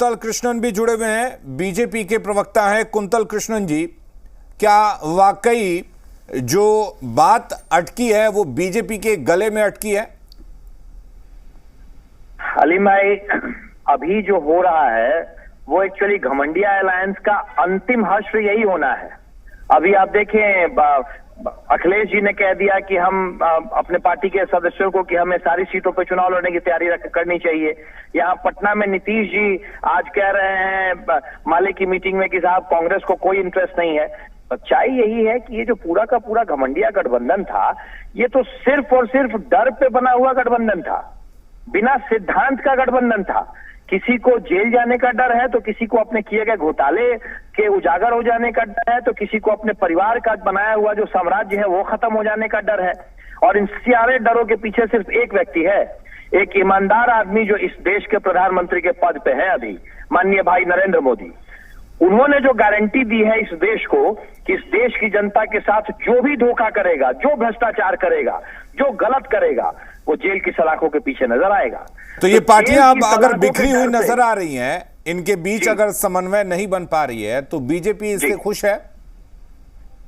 Quintal Krishnan भी जुड़े हुए हैं, बीजेपी के प्रवक्ता हैं कुंतल कृष्णन जी। क्या वाकई जो बात अटकी है वो बीजेपी के गले में अटकी है? अली भाई, अभी जो हो रहा है वो एक्चुअली घमंडिया अलायंस का अंतिम हश्र यही होना है। अभी आप देखें, अखिलेश जी ने कह दिया कि हम अपने पार्टी के सदस्यों को कि हमें सारी सीटों पर चुनाव लड़ने की तैयारी करनी चाहिए। यहाँ पटना में नीतीश जी आज कह रहे हैं माले की मीटिंग में कि साहब कांग्रेस को कोई इंटरेस्ट नहीं है। सच्चाई यही है कि ये जो पूरा का पूरा घमंडिया गठबंधन था, ये तो सिर्फ और सिर्फ डर पे बना हुआ गठबंधन था, बिना सिद्धांत का गठबंधन था। किसी को जेल जाने का डर है तो किसी को अपने किए गए घोटाले के उजागर हो जाने का डर है, तो किसी को अपने परिवार का बनाया हुआ जो साम्राज्य है वो खत्म हो जाने का डर है। और इन सारे डरों के पीछे सिर्फ एक व्यक्ति है, एक ईमानदार आदमी जो इस देश के प्रधानमंत्री के पद पे है अभी, माननीय भाई नरेंद्र मोदी। उन्होंने जो गारंटी दी है इस देश को कि इस देश की जनता के साथ जो भी धोखा करेगा, जो भ्रष्टाचार करेगा, जो गलत करेगा, वो जेल की सलाखों के पीछे नजर आएगा। तो ये पार्टियां अब अगर बिखरी हुई नजर आ रही हैं, इनके बीच अगर समन्वय नहीं बन पा रही है, तो बीजेपी इससे खुश है?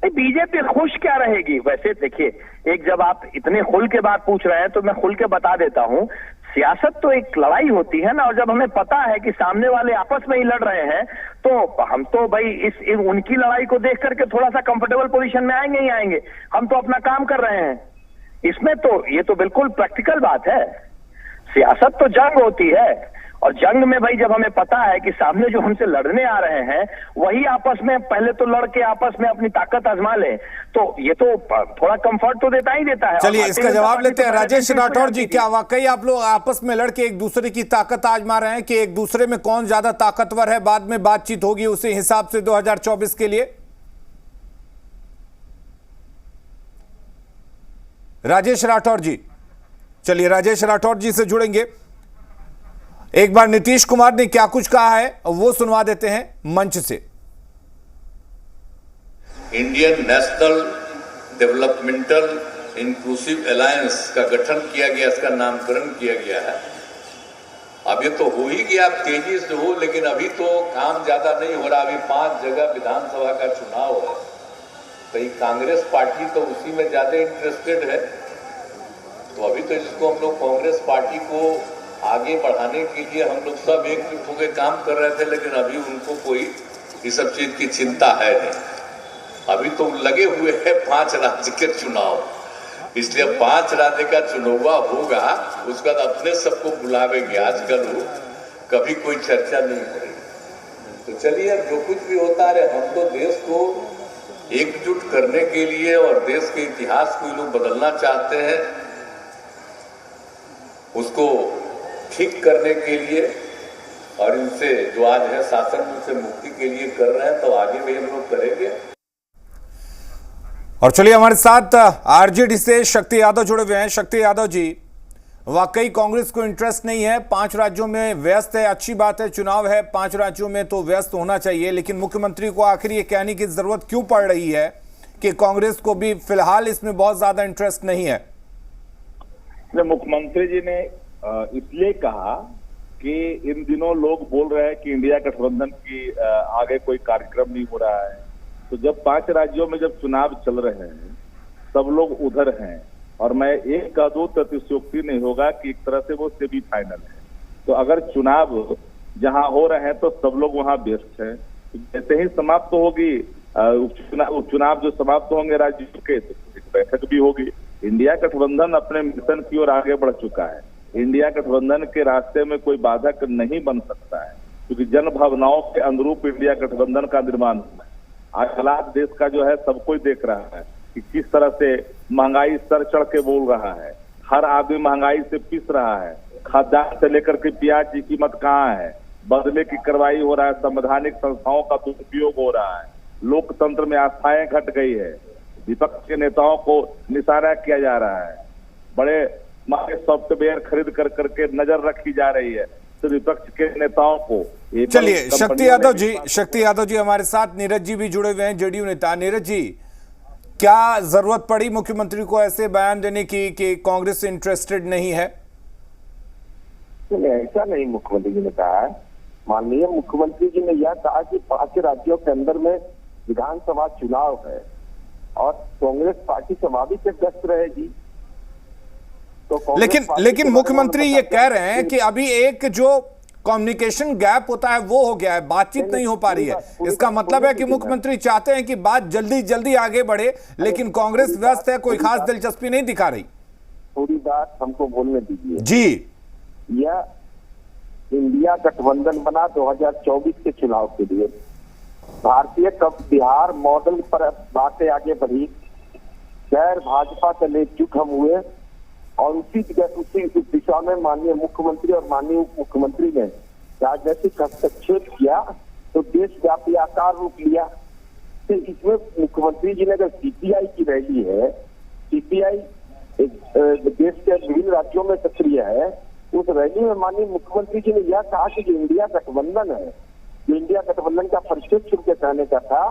बीजेपी खुश क्या रहेगी? वैसे देखिए, एक जब आप इतने खुल के बात पूछ रहे हैं तो मैं खुल के बता देता हूं। सियासत तो एक लड़ाई होती है ना, और जब हमें पता है कि सामने वाले आपस में ही लड़ रहे हैं, तो हम तो भाई उनकी लड़ाई को देख करके थोड़ा सा कंफर्टेबल पोजीशन में आएंगे ही आएंगे। हम तो अपना काम कर रहे हैं। इसमें तो ये तो बिल्कुल प्रैक्टिकल बात है। सियासत तो जंग होती है, और जंग में भाई जब हमें पता है कि सामने जो हमसे लड़ने आ रहे हैं वही आपस में पहले तो लड़ के आपस में अपनी ताकत आजमा ले, तो ये तो थोड़ा कंफर्ट तो देता ही देता है। चलिए इसका जवाब लेते हैं। राजेश राठौर जी, क्या वाकई आप लोग आपस में लड़ के एक दूसरे की ताकत आजमा रहे हैं कि एक दूसरे में कौन ज्यादा ताकतवर है? बाद में बातचीत होगी उसी हिसाब से 2024 के लिए। राजेश राठौर जी, चलिए राजेश राठौर जी से जुड़ेंगे। एक बार नीतीश कुमार ने क्या कुछ कहा है वो सुनवा देते हैं मंच से। Indian national developmental inclusive alliance का गठन किया गया, इसका नामकरण किया गया है। अब ये तो हो ही गया, अब तेजी से हो, लेकिन अभी तो काम ज्यादा नहीं हो रहा। अभी 5 जगह विधानसभा का चुनाव है, तो कांग्रेस पार्टी तो उसी में ज्यादा इंटरेस्टेड है। तो अभी तो इसको हम लोग कांग्रेस पार्टी को आगे बढ़ाने के लिए हम लोग सब एकजुट होकर काम कर रहे थे, लेकिन अभी उनको कोई इस सब चीज की चिंता है नहीं। अभी तो लगे हुए हैं 5 राज्य के चुनाव, इसलिए 5 राज्य का चुनाव होगा, उसके बाद अपने सबको बुलावेंगे। आजकल कभी कोई चर्चा नहीं हो रही। तो चलिए, अब जो कुछ भी होता रहे, हम तो देश को एकजुट करने के लिए और देश के इतिहास को लोग बदलना चाहते हैं, उसको ठीक करने के लिए, और इनसे जो आज है शासन से मुक्ति के लिए कर रहे हैं, तो आगे भी हम लोग करेंगे। और चलिए हमारे साथ आरजेडी से शक्ति यादव जुड़े हुए हैं। शक्ति यादव जी, वाकई कांग्रेस को इंटरेस्ट नहीं है, 5 राज्यों में व्यस्त है, अच्छी बात है, चुनाव है, 5 राज्यों में तो व्यस्त होना चाहिए, लेकिन मुख्यमंत्री को आखिर ये कहने की जरूरत क्यों पड़ रही है कि कांग्रेस को भी फिलहाल इसमें बहुत ज्यादा इंटरेस्ट नहीं है? मुख्यमंत्री जी ने इसलिए कहा कि इन दिनों लोग बोल रहे हैं कि इंडिया गठबंधन की आगे कोई कार्यक्रम नहीं हो रहा है। तो जब 5 राज्यों में जब चुनाव चल रहे हैं, सब लोग उधर हैं, और मैं एक का दो अतिशयोक्ति नहीं होगा कि एक तरह से वो सेमीफाइनल है। तो अगर चुनाव जहां हो रहे हैं तो सब लोग वहां व्यस्त हैं। जैसे ही समाप्त होगी उपचुनाव जो समाप्त होंगे राज्य के, तो बैठक भी होगी। इंडिया गठबंधन अपने मिशन की ओर आगे बढ़ चुका है। इंडिया गठबंधन के रास्ते में कोई बाधक नहीं बन सकता है, क्योंकि जन भावनाओं के अनुरूप इंडिया गठबंधन का निर्माण हुआ है। आज हालात देश का जो है सब कोई देख रहा है कि किस तरह से महंगाई सर चढ़ के बोल रहा है। हर आदमी महंगाई से पिस रहा है। खाद्यान्न से लेकर के प्याज की कीमत कहाँ है, बदले की कार्रवाई हो रहा है, संवैधानिक संस्थाओं का दुरुपयोग हो रहा है, लोकतंत्र में आस्थाएं घट गई है, विपक्ष के नेताओं को निशाना किया जा रहा है, बड़े महंगे सॉफ्टवेयर खरीद कर करके नजर रखी जा रही है, तो विपक्ष के नेताओं को। चलिए शक्ति यादव जी हमारे साथ, नीरज जी भी जुड़े हुए हैं, जेडीयू नेता। नीरज जी, क्या जरूरत पड़ी मुख्यमंत्री को ऐसे बयान देने की कि कांग्रेस इंटरेस्टेड नहीं है? ऐसा नहीं मुख्यमंत्री जी ने कहा है। माननीय मुख्यमंत्री जी ने यह कहा कि 5 राज्यों के अंदर में विधानसभा चुनाव है और कांग्रेस पार्टी स्वाभाविक से व्यस्त रहेगी। तो लेकिन मुख्यमंत्री ये कह रहे हैं कि अभी एक जो कम्युनिकेशन गैप होता है वो हो गया है, बातचीत नहीं हो पा रही है। इसका मतलब है कि मुख्यमंत्री चाहते हैं कि बात जल्दी जल्दी आगे बढ़े, लेकिन कांग्रेस व्यस्त है, कोई खास दिलचस्पी नहीं दिखा रही। थोड़ी बात हमको बोलने दीजिए जी। यह इंडिया गठबंधन बना 2024 के चुनाव के लिए। भारतीय कब बिहार मॉडल पर बातें आगे बढ़ी, गैर भाजपा से एकजुट हम हुए और उसी दिशा में माननीय मुख्यमंत्री और माननीय उप मुख्यमंत्री ने राजनीतिक हस्तक्षेप किया तो देशव्यापी आकार रूप लिया। तो इसमें मुख्यमंत्री जी ने अगर सीपीआई की रैली है, सीपीआई देश के विभिन्न राज्यों में सक्रिय है, उस रैली में माननीय मुख्यमंत्री जी ने यह कहा कि जो इंडिया गठबंधन है, जो इंडिया गठबंधन का परिचय छुप के कहने का था,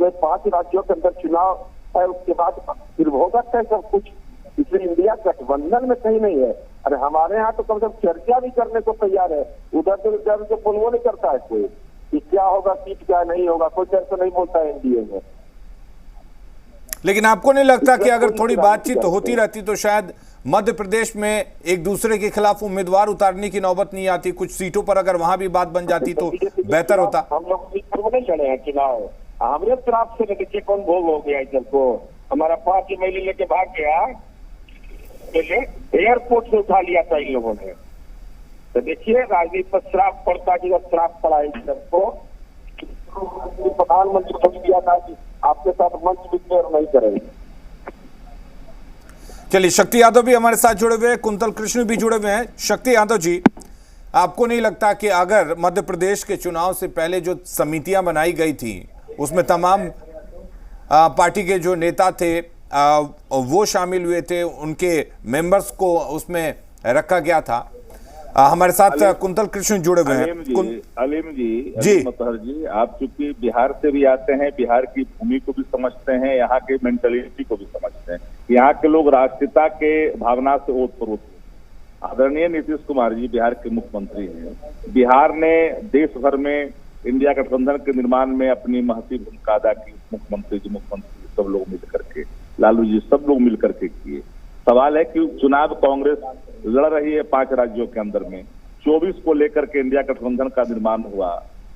वह 5 राज्यों के अंदर चुनाव है, उसके बाद फिर होगा तय सब कुछ। इसलिए इंडिया गठबंधन में कहीं नहीं है। अरे हमारे यहाँ तो कम से कम चर्चा भी करने को तैयार है, उधर तो बोलवो नहीं करता है कोई कि क्या होगा, सीट क्या नहीं होगा, कोई चर्चा नहीं बोलता है एनडीए में। लेकिन आपको नहीं लगता कि अगर थोड़ी बातचीत होती रहती तो शायद मध्य प्रदेश में एक दूसरे के खिलाफ उम्मीदवार उतारने की नौबत नहीं आती, कुछ सीटों पर अगर वहां भी बात बन जाती तो बेहतर होता। हम लोग नहीं लड़े हैं चुनाव, हमारे तरफ से देखिए कौन भोग हो गया इधर को। हमारा 5 महिला लेके भाग गया, एयरपोर्ट से उठा लिया था इन लोगों ने। तो देखिए राजनीति पर श्राप पड़ता कि श्राप पड़ा इन सबको। प्रधानमंत्री को दिया था कि आपके साथ मंच विचार नहीं करेंगे। चलिए, शक्ति यादव भी हमारे साथ जुड़े हुए हैं, कुंतल कृष्ण भी जुड़े हुए हैं। शक्ति यादव जी, आपको नहीं लगता कि अगर मध्य प्रदेश के चुनाव से पहले जो समितियां बनाई गई थी उसमें तमाम पार्टी के जो नेता थे वो शामिल हुए थे, उनके मेंबर्स को उसमें रखा गया था? हमारे साथ कुंतल कृष्ण जुड़े हुए हैं। अलीम जी मतहर जी, आप चूंकि बिहार से भी आते हैं, बिहार की भूमि को भी समझते हैं, यहाँ के मेंटलिटी को भी समझते हैं। यहाँ के लोग राष्ट्रीयता के भावना से ओतप्रोत हैं। आदरणीय नीतीश कुमार जी बिहार के मुख्यमंत्री हैं। बिहार ने देश भर में इंडिया गठबंधन के निर्माण में अपनी महती भूमिका अदा की। मुख्यमंत्री सब लोग मिल करके, लालू जी सब लोग मिल करके किए। सवाल है कि चुनाव कांग्रेस लड़ रही है 5 राज्यों के अंदर में, 24 को लेकर के इंडिया गठबंधन का निर्माण हुआ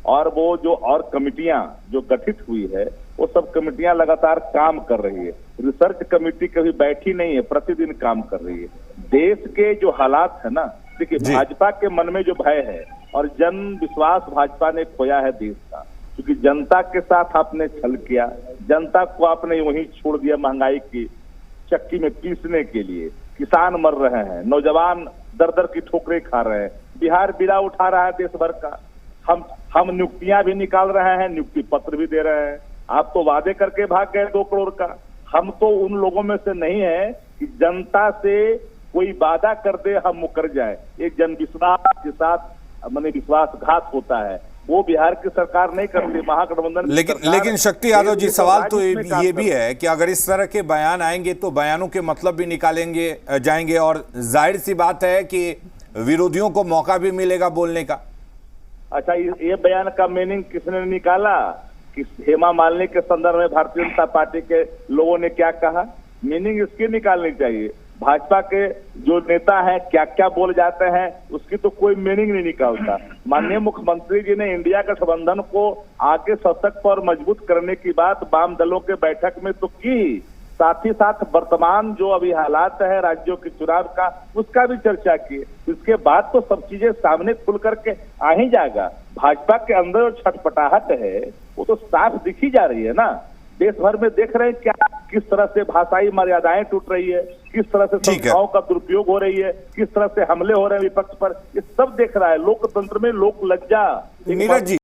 और वो जो और कमिटियां जो गठित हुई है वो सब कमिटियां लगातार काम कर रही है। रिसर्च कमेटी कभी बैठी नहीं है, प्रतिदिन काम कर रही है। देश के जो हालात है ना, देखिए भाजपा के मन में जो भय है और जन विश्वास भाजपा ने खोया है देश का, क्योंकि जनता के साथ आपने छल किया, जनता को आपने वहीं छोड़ दिया महंगाई की चक्की में पीसने के लिए। किसान मर रहे हैं, नौजवान दर दर की ठोकरें खा रहे हैं, बिहार बीड़ा उठा रहा है देश भर का। हम नियुक्तियां भी निकाल रहे हैं, नियुक्ति पत्र भी दे रहे हैं। आप तो वादे करके भाग गए 2 करोड़ का। हम तो उन लोगों में से नहीं है कि जनता से कोई वादा कर दे हम मुकर जाए। एक जन विश्वास के साथ माने विश्वासघात होता है, वो बिहार की सरकार नहीं करती, महागठबंधन। लेकिन शक्ति यादव जी, सवाल तो ये भी है कि अगर इस तरह के बयान आएंगे तो बयानों के मतलब भी निकालेंगे जाएंगे और जाहिर सी बात है कि विरोधियों को मौका भी मिलेगा बोलने का। अच्छा, ये बयान का मीनिंग किसने निकाला कि हेमा मालिनी के संदर्भ में भारतीय जनता पार्टी के लोगों ने क्या कहा? मीनिंग इसकी निकालनी चाहिए। भाजपा के जो नेता हैं क्या क्या बोल जाते हैं उसकी तो कोई मीनिंग नहीं निकालता। माननीय मुख्यमंत्री जी ने इंडिया गठबंधन को आगे सशक्त और मजबूत करने की बात वाम दलों के बैठक में तो की, साथ ही साथ वर्तमान जो अभी हालात है राज्यों के चुनाव का उसका भी चर्चा की। इसके बाद तो सब चीजें सामने खुल करके आ ही जाएगा। भाजपा के अंदर जो छटपटाहट है वो तो साफ दिखी जा रही है ना। देश भर में देख रहे हैं क्या किस तरह से भाषाई मर्यादाएं टूट रही है, किस तरह से संस्थाओं का दुरुपयोग हो रही है, किस तरह से हमले हो रहे हैं विपक्ष पर, ये सब देख रहा है। लोकतंत्र में लोक लज्जा। नीरज जी